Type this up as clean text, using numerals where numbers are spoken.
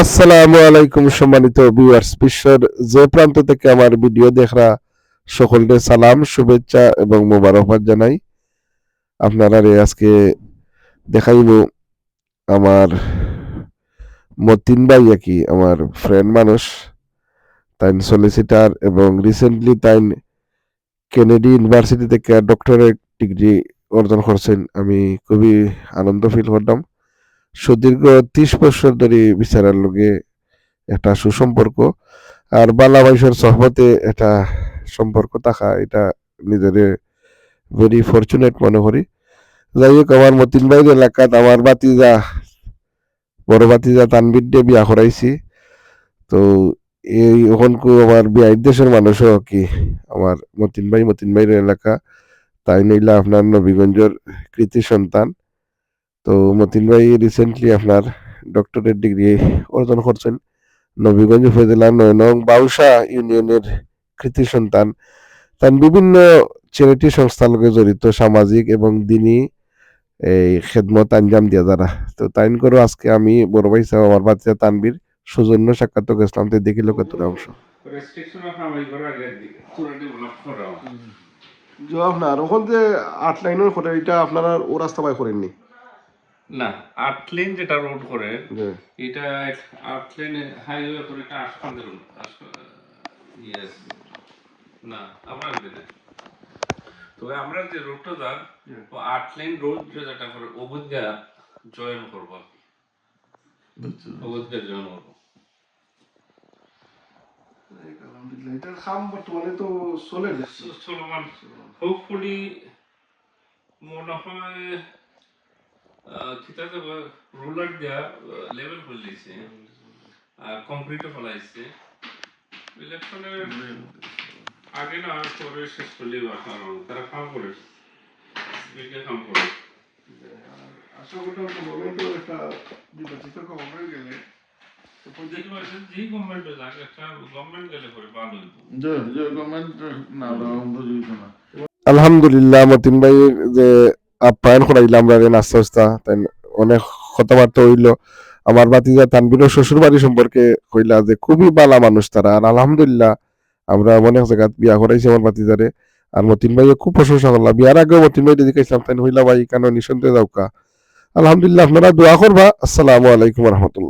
আসসালামু আলাইকুম সম্মানিত ভিউয়ার্স, বিশ্বের যে প্রান্ত থেকে আমার ভিডিও দেখরা সকলকে সালাম, শুভেচ্ছা এবং মোবারকবাদ জানাই। আপনারা আজকে দেখাইব আমার মতিন ভাই, কি আমার ফ্রেন্ড মানুষ, তাই সলিসিটার এবং রিসেন্টলি তাই কেনেডি ইউনিভার্সিটি থেকে ডক্টরেট ডিগ্রি অর্জন করছেন। আমি খুবই আনন্দ ফিল করলাম। সুদীর্ঘ 30 বছর ধরে বিচারের লগে একটা সুসম্পর্ক আর বালা মানুষের সহবতে এটা সম্পর্ক থাকা, এটা নিজের ভেরি ফরচুনেট মনে করি। যাই হোক, আমার মতিন ভাইয়ের এলাকাত আমার বাতিজা, বড় বাতিজা তানবির দিয়ে বিয়া করাইছি। তো এই ওখানকু আমার বিয়ার দেশের মানুষও কি আমার মতিন ভাইয়ের এলাকা, তাই নইলা আপনার নবীগঞ্জের কৃতি সন্তান। তো মতিন ভাই রিসেন্টলি আপনার ডক্টরেট ডিগ্রি অর্জন করছেন নবীগঞ্জ উপজেলার ৯ নং বাউসা ইউনিয়নের কৃতি সন্তান। তার বিভিন্ন চ্যারিটি সংস্থার লগে জড়িত, সামাজিক এবং দিনী এই খেদমত আঞ্জাম দিয়া যারা। তো তাইন করো আজকে আমি বড় ভাই সাহেব আমার বাচ্চা তানবীর সৌজন্য সাক্ষাৎ গেছিলাম, তো দেখি লোকের অংশ জবাব না। আর ওখান যে 8 লাইনের করে এটা আপনারা ও রাস্তা বাই করেননি না, 8 লেন যেটা রোড করে এটা 8 লেন হাইওয়ে করে, এটা আসফালদের রোড। ইয়েস, না আমরা দিনে, তবে আমরা যে রোডটা যা ও 8 লেন রোড যেটা করে অবুদগা জয়েন করব, অবুদগা জয়েন করব। এটার কাম বর্তমানে তো চলে চলমান। হোপফুলি মনে হয় ঠিকাছে, রোলার দিয়া লেভেল করে দিয়েছে আর কংক্রিটও ফেলাইছে। ইলেকশনের আগে না পরে শেষ করলেই কারণ তারা কাম করে, কাম করে। আশা করি গভর্নমেন্টও একটা নির্বাচিত গভর্নমেন্ট গেলে আলহামদুলিল্লাহ মতিন ভাইয়ের যে আপ্যায়ন করাইলাম নাস্তা উস্তা, তাই অনেক কথাবার্তা হইল। আমার বাতিজা তানবীরের শ্বশুর বাড়ি সম্পর্কে কইলা যে খুবই বালা মানুষ তারা, আর আলহামদুলিল্লাহ আমরা অনেক জায়গা বিয়া করাইছি আমার বাতিজারে। আর মতিন ভাইয়ে খুব প্রশংসা করলাম, বিয়ার আগেও মতিন ভাই দিদি কাইছিলাম, তাই হইলা ভাই কেন নিঃসন্দেহে যাওকা। আলহামদুলিল্লাহ, আপনারা দোয়া করবা। আসসালামু আলাইকুম রহমতুল্লাহ।